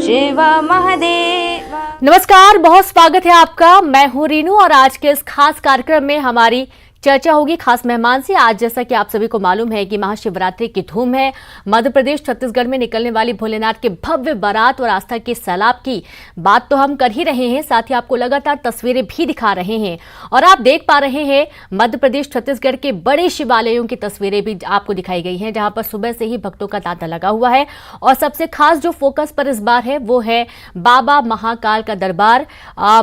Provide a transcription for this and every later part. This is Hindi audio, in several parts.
शिव महादेव। नमस्कार, बहुत स्वागत है आपका। मैं हूं रीनू और आज के इस खास कार्यक्रम में हमारी चर्चा होगी खास मेहमान से। आज जैसा कि आप सभी को मालूम है कि महाशिवरात्रि की धूम है। मध्य प्रदेश छत्तीसगढ़ में निकलने वाली भोलेनाथ के भव्य बारात और आस्था के सैलाब की बात तो हम कर ही रहे हैं, साथ ही आपको लगातार तस्वीरें भी दिखा रहे हैं और आप देख पा रहे हैं मध्य प्रदेश छत्तीसगढ़ के बड़े शिवालयों की तस्वीरें भी आपको दिखाई गई हैं, जहां पर सुबह से ही भक्तों का तांता लगा हुआ है। और सबसे खास जो फोकस पर इस बार है वो है बाबा महाकाल का दरबार,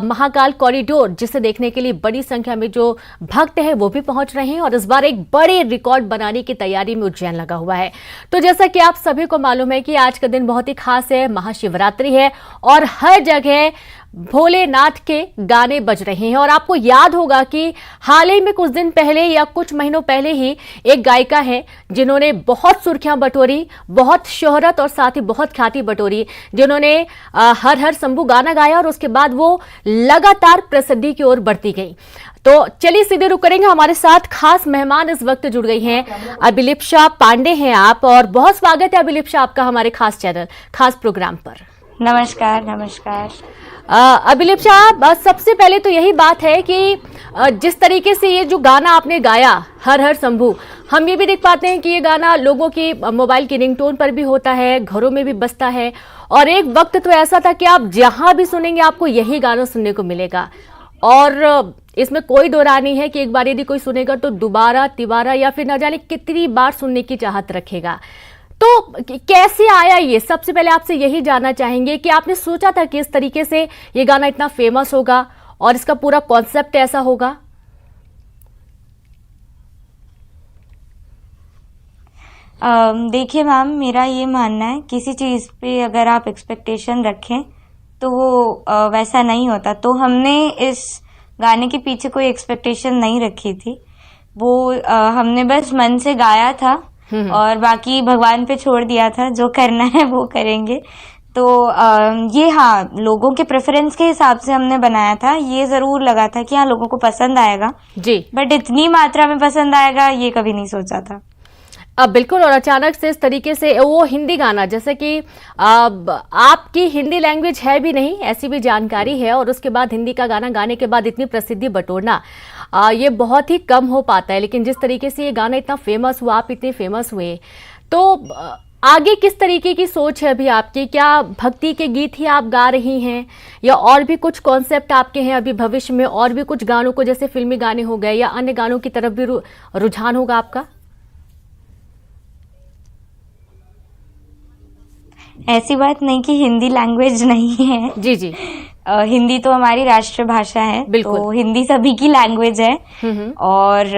महाकाल कॉरिडोर, जिसे देखने के लिए बड़ी संख्या में जो भक्त है वो भी पहुंच रहे हैं और इस बार एक बड़े रिकॉर्ड बनाने की तैयारी में उज्जैन लगा हुआ है। तो जैसा कि आप सभी को मालूम है कि आज का दिन बहुत ही खास है, महाशिवरात्रि है और हर जगह भोलेनाथ के गाने बज रहे हैं। और आपको याद होगा कि हाल ही में कुछ दिन पहले या कुछ महीनों पहले ही एक गायिका है जिन्होंने बहुत सुर्खियां बटोरी, बहुत शोहरत और साथ ही बहुत ख्याति बटोरी, जिन्होंने हर हर शंभू गाना गाया और उसके बाद वो लगातार प्रसिद्धि की ओर बढ़ती गई। तो चलिए सीधे रुक करेंगे, हमारे साथ खास मेहमान इस वक्त जुड़ गई हैं। अभिलिप्सा पांडे हैं आप, और बहुत स्वागत है अभिलिप्सा आपका हमारे खास चैनल, खास प्रोग्राम पर। नमस्कार नमस्कार। अभिलिप्सा, सबसे पहले तो यही बात है कि जिस तरीके से ये जो गाना आपने गाया हर हर शंभू, हम ये भी देख पाते हैं कि ये गाना लोगों की मोबाइल की रिंगटोन पर भी होता है, घरों में भी बजता है और एक वक्त तो ऐसा था कि आप जहां भी सुनेंगे आपको यही गाना सुनने को मिलेगा। और इसमें कोई दो राय नहीं है कि एक बार यदि कोई सुनेगा तो दोबारा तिबारा या फिर न जाने कितनी बार सुनने की चाहत रखेगा। तो कैसे आया ये? सबसे पहले आपसे यही जानना चाहेंगे कि आपने सोचा था कि इस तरीके से ये गाना इतना फेमस होगा और इसका पूरा कॉन्सेप्ट ऐसा होगा? देखिए मैम, मेरा ये मानना है किसी चीज़ पे अगर आप एक्सपेक्टेशन रखें तो वो वैसा नहीं होता। तो हमने इस गाने के पीछे कोई एक्सपेक्टेशन नहीं रखी थी, वो हमने बस मन से गाया था और बाकी भगवान पे छोड़ दिया था, जो करना है वो करेंगे। तो ये हाँ, लोगों के प्रेफरेंस के हिसाब से हमने बनाया था। ये जरूर लगा था कि हाँ लोगों को पसंद आएगा जी, बट इतनी मात्रा में पसंद आएगा ये कभी नहीं सोचा था। अब बिल्कुल, और अचानक से इस तरीके से वो हिंदी गाना, जैसे कि आपकी हिंदी लैंग्वेज है भी नहीं, ऐसी भी जानकारी है, और उसके बाद हिंदी का गाना गाने के बाद इतनी प्रसिद्धि बटोरना ये बहुत ही कम हो पाता है। लेकिन जिस तरीके से ये गाना इतना फेमस हुआ, आप इतने फेमस हुए, तो आगे किस तरीके की सोच है अभी आपकी? क्या भक्ति के गीत ही आप गा रही हैं या और भी कुछ कॉन्सेप्ट आपके हैं अभी भविष्य में, और भी कुछ गानों को, जैसे फिल्मी गाने हो गए या अन्य गानों की तरफ भी रुझान होगा आपका? ऐसी बात नहीं कि हिंदी लैंग्वेज नहीं है। जी जी, हिंदी तो हमारी राष्ट्रभाषा है, तो हिंदी सभी की लैंग्वेज है। और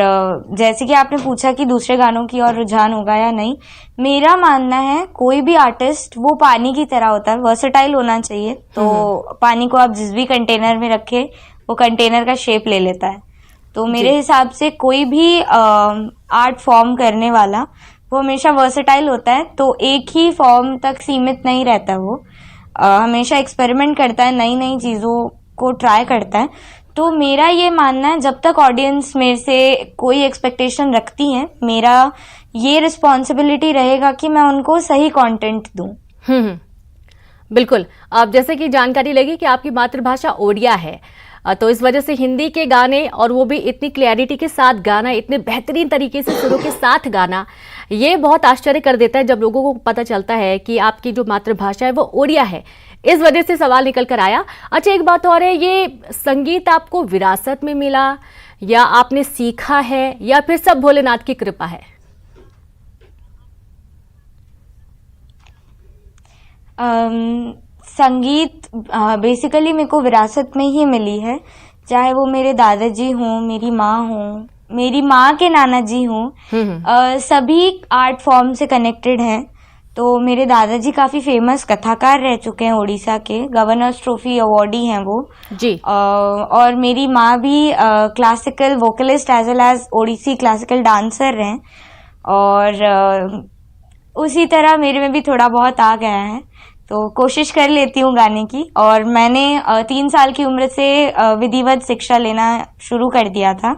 जैसे कि आपने पूछा कि दूसरे गानों की और रुझान होगा या नहीं, मेरा मानना है कोई भी आर्टिस्ट वो पानी की तरह होता है, वर्सेटाइल होना चाहिए। तो पानी को आप जिस भी कंटेनर में रखे वो कंटेनर का शेप ले लेता है। तो मेरे हिसाब से कोई भी आर्ट फॉर्म करने वाला वो हमेशा वर्सेटाइल होता है, तो एक ही फॉर्म तक सीमित नहीं रहता। वो हमेशा एक्सपेरिमेंट करता है, नई नई चीज़ों को ट्राई करता है। तो मेरा ये मानना है जब तक ऑडियंस मेरे से कोई एक्सपेक्टेशन रखती है, मेरा ये रिस्पॉन्सिबिलिटी रहेगा कि मैं उनको सही कंटेंट दूं। बिल्कुल। अब जैसे कि जानकारी लगी कि आपकी मातृभाषा ओडिया है, तो इस वजह से हिंदी के गाने, और वो भी इतनी क्लैरिटी के साथ गाना, इतने बेहतरीन तरीके से सुरों के साथ गाना, ये बहुत आश्चर्य कर देता है जब लोगों को पता चलता है कि आपकी जो मातृभाषा है वो ओडिया है। इस वजह से सवाल निकल कर आया। अच्छा, एक बात और है, ये संगीत आपको विरासत में मिला या आपने सीखा है या फिर सब भोलेनाथ की कृपा है? संगीत बेसिकली मेरे को विरासत में ही मिली है, चाहे वो मेरे दादाजी हों, मेरी माँ हों, मेरी माँ के नाना जी हों, सभी आर्ट फॉर्म से कनेक्टेड हैं। तो मेरे दादाजी काफी फेमस कथाकार रह चुके हैं उड़ीसा के, गवर्नर्स ट्रॉफी अवॉर्डी हैं वो जी। और मेरी माँ भी classical vocalist as well as Odissi classical dancer हैं, और उसी तरह मेरे में भी थोड़ा बहुत आ गया है, तो कोशिश कर लेती हूँ गाने की। और मैंने 3 साल की उम्र से विधिवत शिक्षा लेना शुरू कर दिया था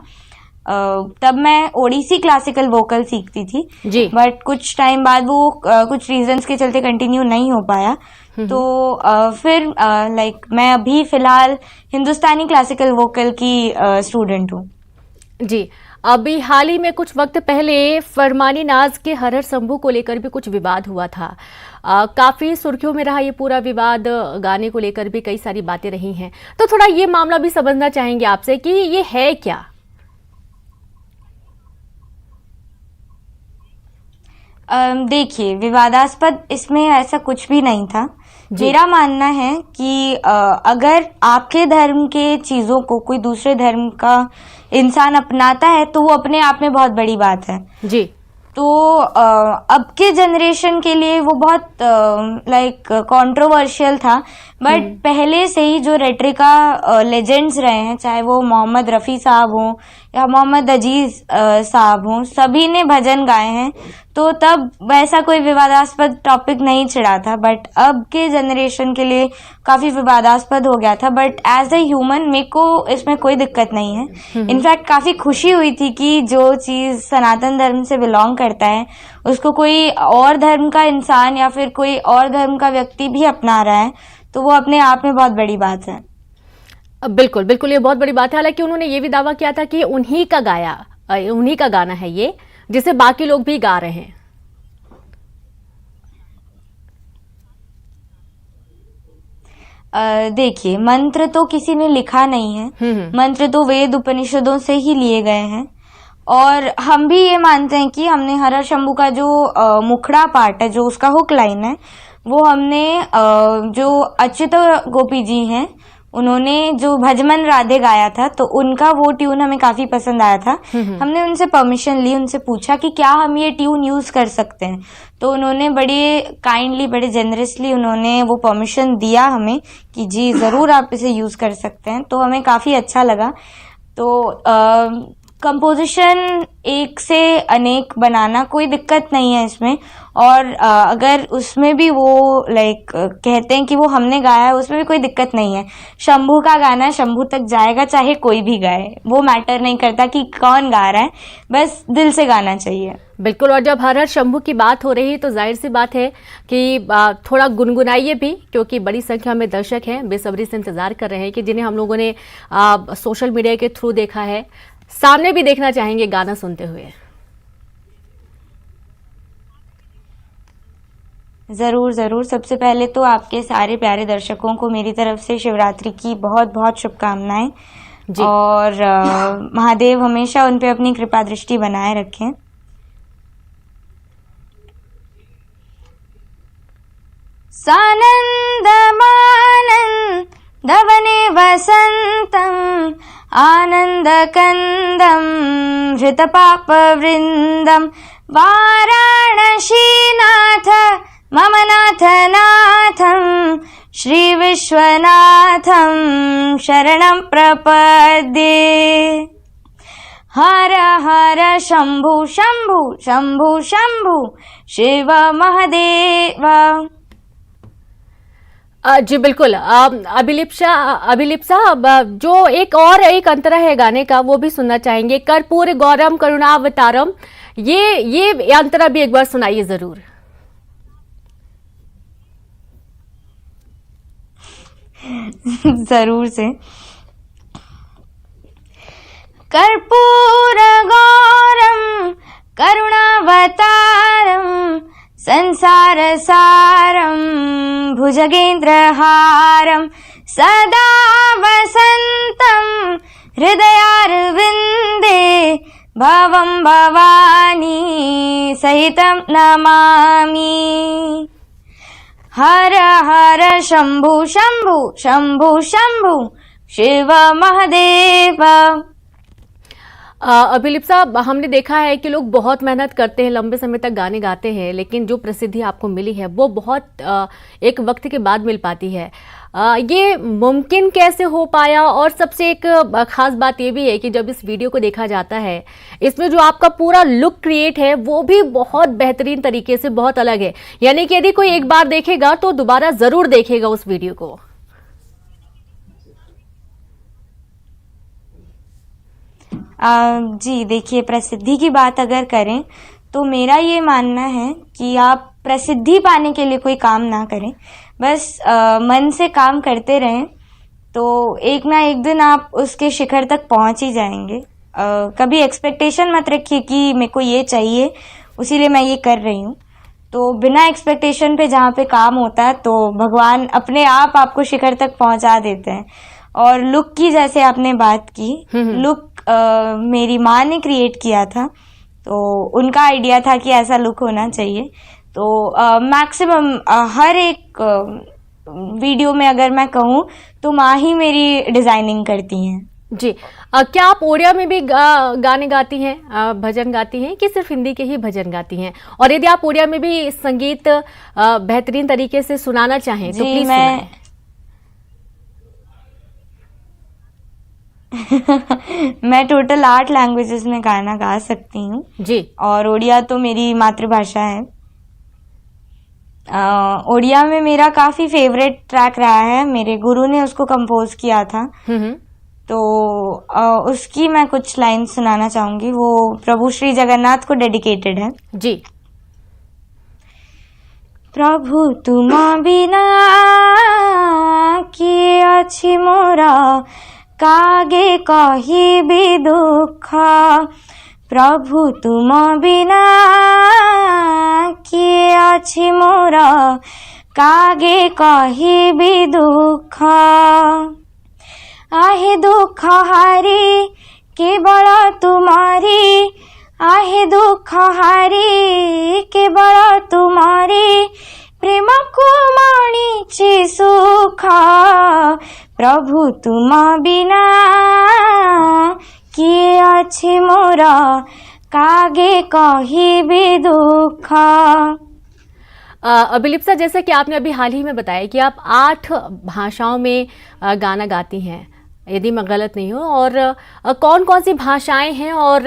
तब मैं ओडिसी क्लासिकल वोकल सीखती थी जी। बट कुछ टाइम बाद वो कुछ रीजंस के चलते कंटिन्यू नहीं हो पाया। तो फिर मैं अभी फिलहाल हिंदुस्तानी क्लासिकल वोकल की स्टूडेंट हूँ। जी, अभी हाल ही में कुछ वक्त पहले फरमानी नाज के हरहर शंभू को लेकर भी कुछ विवाद हुआ था। काफी सुर्खियों में रहा ये पूरा विवाद, गाने को लेकर भी कई सारी बातें रही हैं। तो थोड़ा ये मामला भी समझना चाहेंगे आपसे कि ये है क्या? देखिए, विवादास्पद इसमें ऐसा कुछ भी नहीं था। मेरा मानना है कि अगर आपके धर्म के चीजों को कोई दूसरे धर्म का इंसान अपनाता है तो वो अपने आप में बहुत बड़ी बात है जी। तो अब के जनरेशन के लिए वो बहुत कंट्रोवर्शियल था बट पहले से ही जो रेट्रिका लेजेंड्स रहे हैं, चाहे वो मोहम्मद रफ़ी साहब हों या मोहम्मद अजीज साहब हों, सभी ने भजन गाए हैं। तो तब वैसा कोई विवादास्पद टॉपिक नहीं छिड़ा था बट अब के जनरेशन के लिए काफी विवादास्पद हो गया था। बट एज ए ह्यूमन मेरे को इसमें कोई दिक्कत नहीं है। इनफैक्ट काफी खुशी हुई थी कि जो चीज सनातन धर्म से बिलोंग करता है उसको कोई और धर्म का इंसान या फिर कोई और धर्म का व्यक्ति भी अपना रहा है, तो वो अपने आप में बहुत बड़ी बात है। बिल्कुल बिल्कुल, ये बहुत बड़ी बात है। हालांकि उन्होंने ये भी दावा किया था कि उन्हीं का गाना है ये, जिसे बाकी लोग भी गा रहे हैं। देखिए, मंत्र तो किसी ने लिखा नहीं है। मंत्र तो वेद उपनिषदों से ही लिए गए हैं और हम भी ये मानते हैं कि हमने हरहर शंभू का जो मुखड़ा पार्ट है, जो उसका हुक लाइन है, वो हमने जो अच्युत गोपी जी हैं उन्होंने जो भजमन राधे गाया था तो उनका वो ट्यून हमें काफी पसंद आया था। हमने उनसे परमिशन ली, उनसे पूछा कि क्या हम ये ट्यून यूज कर सकते हैं, तो उन्होंने बड़े काइंडली, बड़े जेनरसली उन्होंने वो परमिशन दिया हमें कि जी जरूर आप इसे यूज कर सकते हैं। तो हमें काफी अच्छा लगा। तो कंपोजिशन एक से अनेक बनाना कोई दिक्कत नहीं है इसमें। और अगर उसमें भी वो कहते हैं कि वो हमने गाया है, उसमें भी कोई दिक्कत नहीं है। शंभू का गाना शंभू तक जाएगा, चाहे कोई भी गाए, वो मैटर नहीं करता कि कौन गा रहा है, बस दिल से गाना चाहिए। बिल्कुल। और जब हरहर शंभू की बात हो रही है तो जाहिर सी बात है कि थोड़ा गुनगुनाइए भी, क्योंकि बड़ी संख्या में दर्शक हैं, बेसब्री से इंतजार कर रहे हैं कि जिन्हें हम लोगों ने सोशल मीडिया के थ्रू देखा है, सामने भी देखना चाहेंगे गाना सुनते हुए। जरूर जरूर। सबसे पहले तो आपके सारे प्यारे दर्शकों को मेरी तरफ से शिवरात्रि की बहुत बहुत शुभकामनाएं और महादेव हमेशा उन पे अपनी कृपा दृष्टि बनाए रखें। सानन्दमानन्दवने वसन्तम् आनन्दकन्दं हृतपापवृन्दं वाराणसीनाथ मम नाथनाथं श्रीविश्वनाथं शरणं प्रपद्ये। हर हर शंभु शंभु शंभु शंभु शिव महादेव। जी बिल्कुल। अभिलिप्सा, जो एक अंतरा है गाने का, वो भी सुनना चाहेंगे। कर्पूर गौरम करुणावतारम, ये अंतरा भी एक बार सुनाइए जरूर। जरूर से। कर्पूर गौरम करुणावतारम संसार सारम भुजगेन्द्रहारम सदा वसंतम हृदयारविंदे भवं भवानी सहितं नमामि। हर हर शंभु शंभु शंभु शंभु शिव महादेव। अभिलिप्सा, हमने देखा है कि लोग बहुत मेहनत करते हैं, लंबे समय तक गाने गाते हैं, लेकिन जो प्रसिद्धि आपको मिली है वो बहुत एक वक्त के बाद मिल पाती है। ये मुमकिन कैसे हो पाया? और सबसे एक खास बात ये भी है कि जब इस वीडियो को देखा जाता है, इसमें जो आपका पूरा लुक क्रिएट है वो भी बहुत बेहतरीन तरीके से, बहुत अलग है। यानी कि यदि कोई एक बार देखेगा तो दोबारा जरूर देखेगा उस वीडियो को। जी देखिए, प्रसिद्धि की बात अगर करें तो मेरा ये मानना है कि आप प्रसिद्धि पाने के लिए कोई काम ना करें, बस मन से काम करते रहें तो एक ना एक दिन आप उसके शिखर तक पहुंच ही जाएंगे। कभी एक्सपेक्टेशन मत रखिए कि मेरे को ये चाहिए उसीलिए मैं ये कर रही हूँ। तो बिना एक्सपेक्टेशन पे जहाँ पे काम होता है तो भगवान अपने आप आपको शिखर तक पहुंचा देते हैं। और लुक की जैसे आपने बात की, लुक मेरी माँ ने क्रिएट किया था, तो उनका आइडिया था कि ऐसा लुक होना चाहिए। तो मैक्सिमम हर एक वीडियो में अगर मैं कहूँ तो माँ ही मेरी डिजाइनिंग करती हैं। जी, क्या आप ओडिया में भी गाने गाती हैं, भजन गाती हैं कि सिर्फ हिंदी के ही भजन गाती हैं? और यदि आप ओडिया में भी संगीत बेहतरीन तरीके से सुनाना चाहें तो प्लीज सुनाएं। मैं टोटल 8 लैंग्वेजेस में गाना गा सकती हूँ जी, और ओडिया तो मेरी मातृभाषा है। ओडिया में मेरा काफी फेवरेट ट्रैक रहा है, मेरे गुरु ने उसको कंपोज किया था। तो उसकी मैं कुछ लाइन सुनाना चाहूंगी, वो प्रभु श्री जगन्नाथ को डेडिकेटेड है। जी। प्रभु तुम बिना किए अछि मोरा, कागे कहिबी दुख। प्रभु तुम बिना किए अछि मोरा, कागे कहिबी दुख। आहे दुख हारी केवल तुम्हारी, आहे दुख हारी केवल तुम्हारी, प्रेम को माणिछि सुख। प्रभु तुम बिना किए अछि मोरा, कागे कहिबी दुख। अभिलिप्सा, जैसा कि आपने अभी हाल ही में बताया कि आप 8 भाषाओं में गाना गाती हैं, यदि मैं गलत नहीं हूँ, और कौन कौन सी भाषाएं हैं? और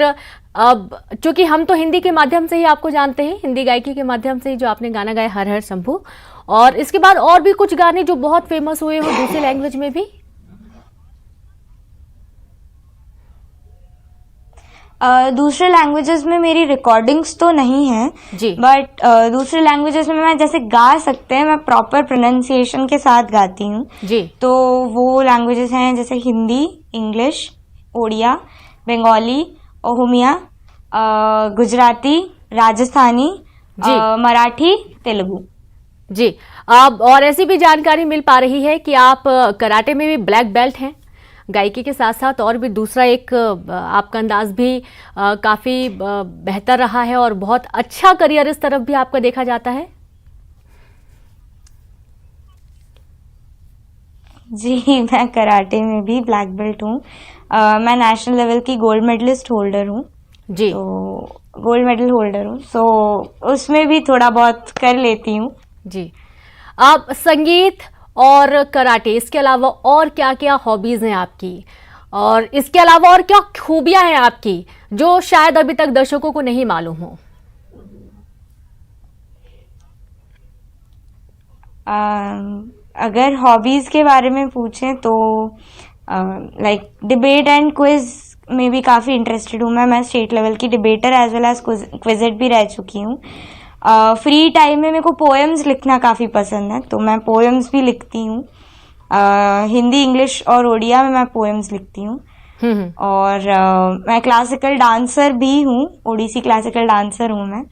अब चूंकि हम तो हिंदी के माध्यम से ही आपको जानते हैं, हिंदी गायकी के माध्यम से ही जो आपने गाना गाया हर हर शंभू, और इसके बाद और भी कुछ गाने जो बहुत फेमस हुए हो दूसरे लैंग्वेज में भी? दूसरे लैंग्वेजेस में मेरी रिकॉर्डिंग्स तो नहीं है जी, बट दूसरे लैंग्वेजेस में मैं जैसे गा सकते हैं, मैं प्रॉपर प्रोनाउंसिएशन के साथ गाती हूँ जी। तो वो लैंग्वेजेस हैं जैसे हिंदी, इंग्लिश, ओडिया, बंगाली, ओहमिया, गुजराती, राजस्थानी, मराठी, तेलुगु। जी, अब और ऐसी भी जानकारी मिल पा रही है कि आप कराटे में भी ब्लैक बेल्ट हैं, गायकी के साथ साथ और भी दूसरा एक आपका अंदाज भी काफी बेहतर रहा है और बहुत अच्छा करियर इस तरफ भी आपका देखा जाता है। जी, मैं कराटे में भी ब्लैक बेल्ट हूँ। मैं नेशनल लेवल की गोल्ड मेडलिस्ट होल्डर हूँ जी, तो गोल्ड मेडल होल्डर हूँ, सो उसमें भी थोड़ा बहुत कर लेती हूँ जी। आप संगीत और कराटे, इसके अलावा और क्या क्या हॉबीज हैं आपकी, और इसके अलावा और क्या खूबियां हैं आपकी जो शायद अभी तक दर्शकों को नहीं मालूम हो? अगर हॉबीज के बारे में पूछें तो लाइक डिबेट एंड क्विज में भी काफ़ी इंटरेस्टेड हूँ मैं स्टेट लेवल की डिबेटर एज वेल एज क्विजेट भी रह चुकी हूँ। फ्री टाइम में मेरे को पोएम्स लिखना काफ़ी पसंद है, तो मैं पोएम्स भी लिखती हूँ। हिंदी, इंग्लिश और ओडिया में मैं पोएम्स लिखती हूँ। और मैं क्लासिकल डांसर भी हूँ, ओडिसी क्लासिकल डांसर हूँ मैं,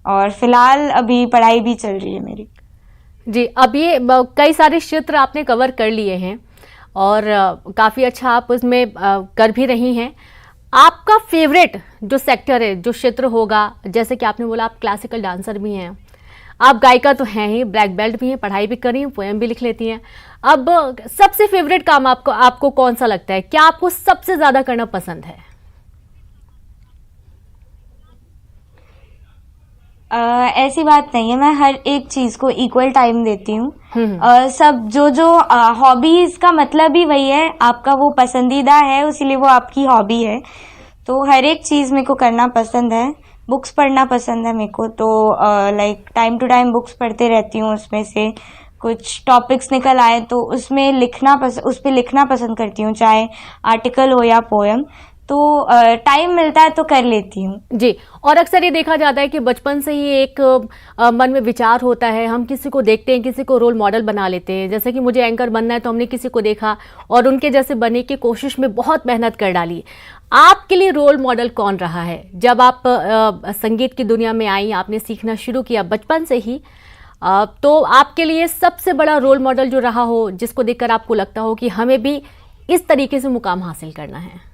और फिलहाल अभी पढ़ाई भी चल रही है मेरी। जी, अब ये कई सारे क्षेत्र आपने कवर कर लिए हैं और काफ़ी अच्छा आप उसमें कर भी रही हैं। आपका फेवरेट जो सेक्टर है, जो क्षेत्र होगा, जैसे कि आपने बोला आप क्लासिकल डांसर भी हैं, आप गायिका तो हैं ही, ब्लैक बेल्ट भी हैं, पढ़ाई भी कर रही हैं, पोएम भी लिख लेती हैं। अब सबसे फेवरेट काम आपको कौन सा लगता है? क्या आपको सबसे ज़्यादा करना पसंद है? ऐसी बात नहीं है, मैं हर एक चीज को इक्वल टाइम देती हूँ। सब जो हॉबीज का मतलब ही वही है, आपका वो पसंदीदा है इसीलिए वो आपकी हॉबी है। तो हर एक चीज मेरे को करना पसंद है। बुक्स पढ़ना पसंद है मेरे को, तो like time to time books पढ़ते रहती हूँ। उसमें से कुछ टॉपिक्स निकल आए तो उसमें उस पे लिखना पसंद करती हूँ, चाहे आर्टिकल हो या पोएम। तो टाइम मिलता है तो कर लेती हूँ जी। और अक्सर ये देखा जाता है कि बचपन से ही एक मन में विचार होता है, हम किसी को देखते हैं, किसी को रोल मॉडल बना लेते हैं। जैसे कि मुझे एंकर बनना है तो हमने किसी को देखा और उनके जैसे बनने की कोशिश में बहुत मेहनत कर डाली। आपके लिए रोल मॉडल कौन रहा है? जब आप संगीत की दुनिया में आई, आपने सीखना शुरू किया बचपन से ही, तो आपके लिए सबसे बड़ा रोल मॉडल जो रहा हो, जिसको देखकर आपको लगता हो कि हमें भी इस तरीके से मुकाम हासिल करना है?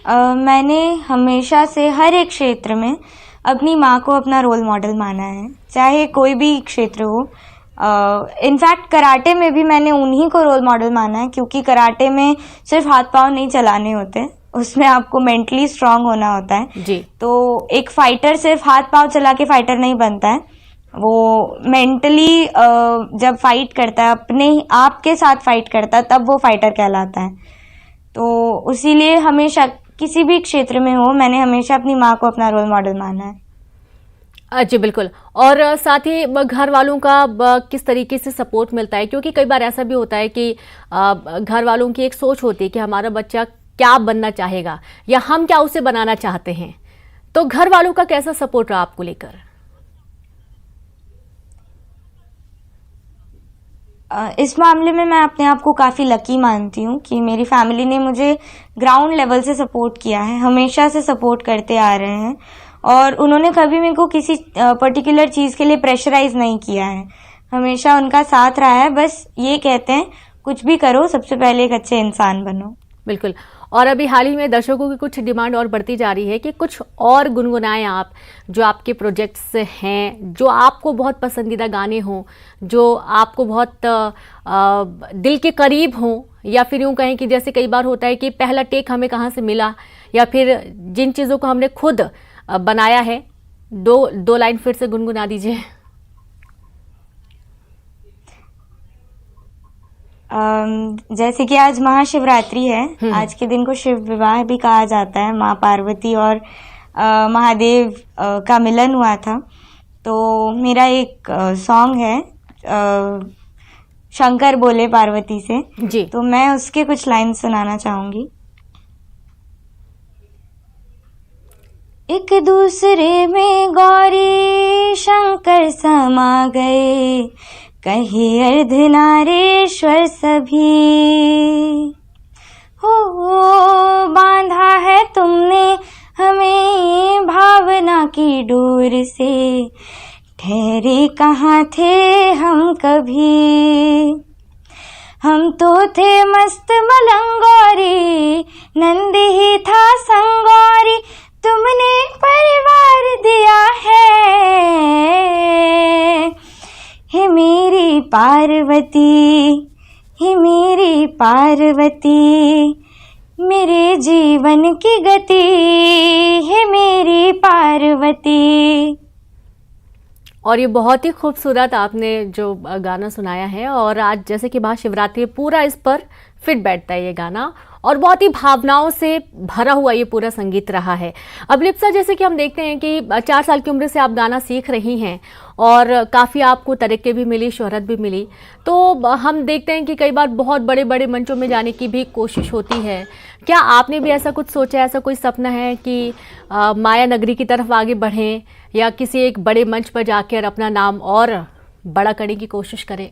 मैंने हमेशा से हर एक क्षेत्र में अपनी माँ को अपना रोल मॉडल माना है, चाहे कोई भी क्षेत्र हो। इनफैक्ट कराटे में भी मैंने उन्हीं को रोल मॉडल माना है, क्योंकि कराटे में सिर्फ हाथ पांव नहीं चलाने होते, उसमें आपको मेंटली स्ट्रांग होना होता है जी। तो एक फाइटर सिर्फ हाथ पांव चला के फाइटर नहीं बनता है, वो मेंटली जब फाइट करता है, अपने आप के साथ फाइट करता है, तब वो फाइटर कहलाता है। तो इसीलिए हमेशा किसी भी क्षेत्र में हो, मैंने हमेशा अपनी माँ को अपना रोल मॉडल माना है। जी बिल्कुल। और साथ ही घर वालों का किस तरीके से सपोर्ट मिलता है? क्योंकि कई बार ऐसा भी होता है कि घर वालों की एक सोच होती है कि हमारा बच्चा क्या बनना चाहेगा या हम क्या उसे बनाना चाहते हैं, तो घर वालों का कैसा सपोर्ट रहा आपको लेकर? इस मामले में मैं अपने आप को काफ़ी लकी मानती हूँ कि मेरी फैमिली ने मुझे ग्राउंड लेवल से सपोर्ट किया है, हमेशा से सपोर्ट करते आ रहे हैं और उन्होंने कभी मेरे को किसी पर्टिकुलर चीज़ के लिए प्रेशराइज नहीं किया है, हमेशा उनका साथ रहा है। बस ये कहते हैं कुछ भी करो, सबसे पहले एक अच्छे इंसान बनो। बिल्कुल। और अभी हाल ही में दर्शकों की कुछ डिमांड और बढ़ती जा रही है कि कुछ और गुनगुनाएं आप, जो आपके प्रोजेक्ट्स हैं, जो आपको बहुत पसंदीदा गाने हों, जो आपको बहुत दिल के करीब हों, या फिर यूँ कहें कि जैसे कई बार होता है कि पहला टेक हमें कहाँ से मिला, या फिर जिन चीज़ों को हमने खुद बनाया है, दो लाइन फिर से गुनगुना दीजिए। जैसे कि आज महाशिवरात्रि है, आज के दिन को शिव विवाह भी कहा जाता है, माँ पार्वती और महादेव का मिलन हुआ था। तो मेरा एक सॉन्ग है शंकर बोले पार्वती से जी, तो मैं उसके कुछ लाइन सुनाना चाहूंगी। एक दूसरे में गौरी शंकर समा गए, कहे अर्धनारीश्वर सभी। हो बांधा है तुमने हमें भावना की डोर से, ठहरे कहाँ थे हम कभी। हम तो थे मस्त मलंगोरी, नंद ही था संगोरी, तुमने परिवार दिया है। हे मेरी पार्वती, हे मेरी पार्वती, मेरे जीवन की गति, हे मेरी पार्वती। और ये बहुत ही खूबसूरत आपने जो गाना सुनाया है, और आज जैसे कि महाशिवरात्रि पूरा इस पर फिट बैठता है ये गाना, और बहुत ही भावनाओं से भरा हुआ ये पूरा संगीत रहा है। अब लिप्सा, जैसे कि हम देखते हैं कि 4 साल की उम्र से आप गाना सीख रही हैं और काफ़ी आपको तरक्की भी मिली, शोहरत भी मिली, तो हम देखते हैं कि कई बार बहुत बड़े बड़े मंचों में जाने की भी कोशिश होती है। क्या आपने भी ऐसा कुछ सोचा, ऐसा कोई सपना है कि माया नगरी की तरफ आगे बढ़ें या किसी एक बड़े मंच पर जाकर अपना नाम और बड़ा करने की कोशिश करें?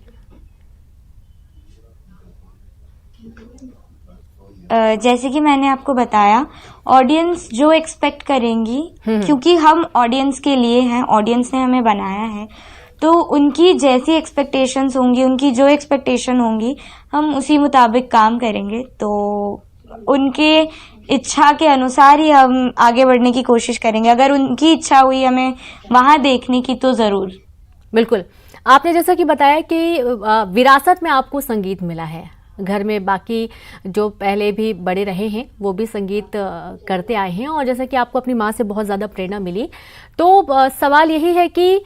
जैसे कि मैंने आपको बताया, ऑडियंस जो एक्सपेक्ट करेंगी, क्योंकि हम ऑडियंस के लिए हैं, ऑडियंस ने हमें बनाया है, तो उनकी जैसी एक्सपेक्टेशंस होंगी, उनकी जो एक्सपेक्टेशन होंगी, हम उसी मुताबिक काम करेंगे। तो उनके इच्छा के अनुसार ही हम आगे बढ़ने की कोशिश करेंगे। अगर उनकी इच्छा हुई हमें वहाँ देखने की तो ज़रूर। बिल्कुल। आपने जैसा कि बताया कि विरासत में आपको संगीत मिला है, घर में बाकी जो पहले भी बड़े रहे हैं वो भी संगीत करते आए हैं, और जैसा कि आपको अपनी माँ से बहुत ज़्यादा प्रेरणा मिली, तो सवाल यही है कि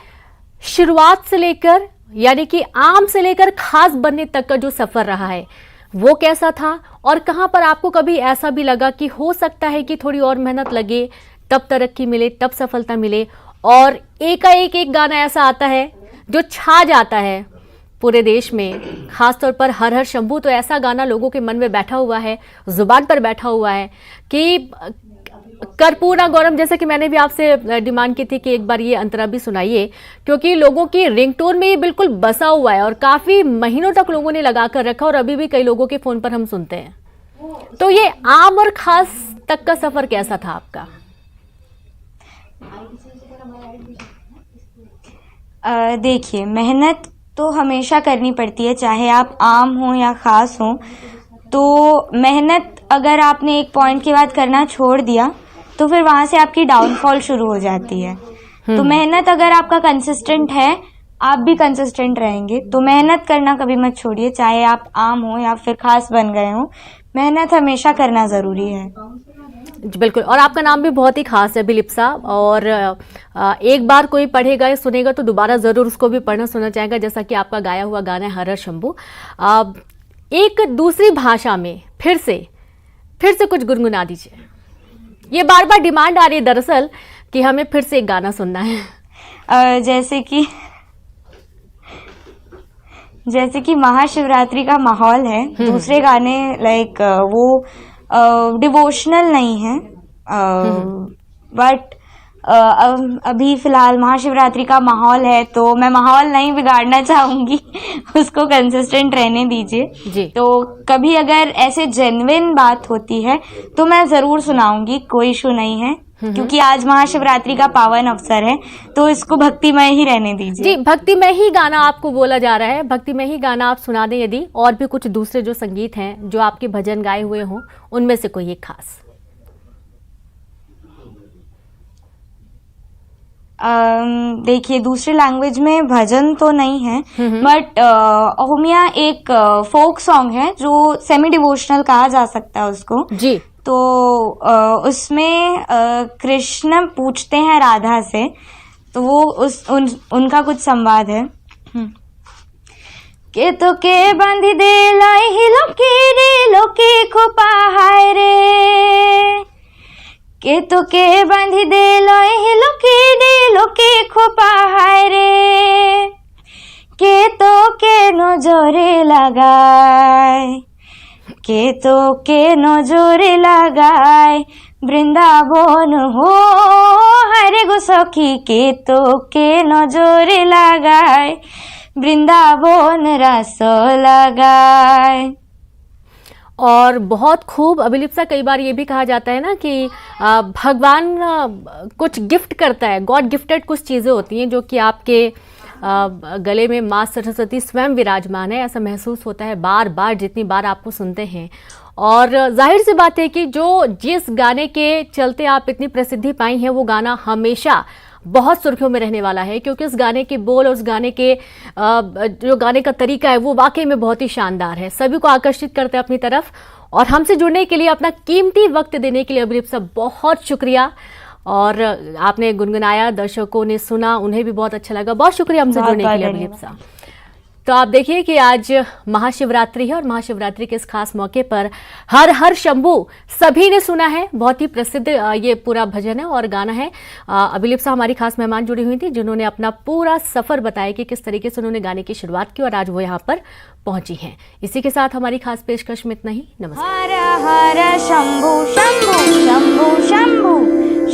शुरुआत से लेकर, यानी कि आम से लेकर खास बनने तक का जो सफ़र रहा है वो कैसा था, और कहाँ पर आपको कभी ऐसा भी लगा कि हो सकता है कि थोड़ी और मेहनत लगे तब तरक्की मिले, तब सफलता मिले, और एकाएक एक गाना ऐसा आता है जो छा जाता है, पूरे देश में, खासतौर पर हर हर शंभू तो ऐसा गाना लोगों के मन में बैठा हुआ है, जुबान पर बैठा हुआ है कि कर्पूरा गौरम, जैसे कि मैंने भी आपसे डिमांड की थी कि एक बार ये अंतरा भी सुनाइए, क्योंकि लोगों की रिंगटोन में ये बिल्कुल बसा हुआ है और काफी महीनों तक लोगों ने लगा कर रखा और अभी भी कई लोगों के फोन पर हम सुनते हैं। तो ये आम और खास तक का सफर कैसा था आपका? देखिए, मेहनत तो हमेशा करनी पड़ती है, चाहे आप आम हो या खास हो। तो मेहनत अगर आपने एक पॉइंट के बाद करना छोड़ दिया तो फिर वहां से आपकी डाउनफॉल शुरू हो जाती है। तो मेहनत अगर आपका कंसिस्टेंट है, आप भी कंसिस्टेंट रहेंगे। तो मेहनत करना कभी मत छोड़िए, चाहे आप आम हो या फिर खास बन गए हो, मेहनत हमेशा करना जरूरी है। बिल्कुल। और आपका नाम भी बहुत ही खास है अभिलिप्सा, और एक बार कोई पढ़ेगा या सुनेगा तो दोबारा जरूर उसको भी पढ़ना सुनना चाहेगा, जैसा कि आपका गाया हुआ गाना है हर हर शंभू। एक दूसरी भाषा में फिर से कुछ गुनगुना दीजिए। ये बार बार डिमांड आ रही है दरअसल कि हमें फिर से एक गाना सुनना है। जैसे कि महाशिवरात्रि का माहौल है, दूसरे गाने लाइक वो डिवोशनल नहीं है, बट अभी फिलहाल महाशिवरात्रि का माहौल है तो मैं माहौल नहीं बिगाड़ना चाहूंगी, उसको कंसिस्टेंट रहने दीजिए। तो कभी अगर ऐसे जेन्युइन बात होती है तो मैं जरूर सुनाऊंगी, कोई इशू नहीं है, क्योंकि आज महाशिवरात्रि का पावन अवसर है तो इसको भक्तिमय ही रहने दीजिए। जी, भक्तिमय ही गाना आपको बोला जा रहा है, भक्तिमय ही गाना आप सुना दें। यदि और भी कुछ दूसरे जो संगीत हैं जो आपके भजन गाए हुए हों, उनमें से कोई एक खास। देखिए, दूसरे लैंग्वेज में भजन तो नहीं है, बट ओमिया एक फोक सॉन्ग है जो सेमी डिवोशनल कहा जा सकता है उसको जी। तो उसमें कृष्ण पूछते हैं राधा से, तो वो उनका कुछ संवाद है। के तो के बांधी दे लाई ही लोके खोपा हाय रे, के तो के बांधी दे लाई ही लोके खोपा हाय रे, के तो के नजरे लगाए, के तो के नजरे लगाए বৃন্দাবন हो हरे गो सखी, के तो के नजरे लगाए वृंदावन रस लगाए। और बहुत खूब अभिलिप्सा, कई बार ये भी कहा जाता है ना कि भगवान कुछ गिफ्ट करता है, गॉड गिफ्टेड कुछ चीज़ें होती हैं जो कि आपके गले में माँ सरस्वती स्वयं विराजमान है, ऐसा महसूस होता है बार बार जितनी बार आपको सुनते हैं। और जाहिर सी बात है कि जो जिस गाने के चलते आप इतनी प्रसिद्धि पाई हैं वो गाना हमेशा बहुत सुर्खियों में रहने वाला है, क्योंकि उस गाने के बोल और उस गाने के जो गाने का तरीका है वो वाकई में बहुत ही शानदार है, सभी को आकर्षित करते हैं अपनी तरफ। और हमसे जुड़ने के लिए, अपना कीमती वक्त देने के लिए अभिलिप्सा बहुत शुक्रिया। और आपने गुनगुनाया, दर्शकों ने सुना, उन्हें भी बहुत अच्छा लगा, बहुत शुक्रिया हमसे जुड़ने के लिए अभिलिप्सा। तो आप देखिए कि आज महाशिवरात्रि है और महाशिवरात्रि के इस खास मौके पर हर हर शंभू सभी ने सुना है, बहुत ही प्रसिद्ध ये पूरा भजन है और गाना है। अभिलिप्सा हमारी खास मेहमान जुड़ी हुई थी जिन्होंने अपना पूरा सफर बताया कि किस तरीके से उन्होंने गाने की शुरुआत की और आज वो यहाँ पर पहुंची हैं। इसी के साथ हमारी खास पेशकश में इतना ही। नमस्कार। हर हर शंभू शंभू शंभू शंभू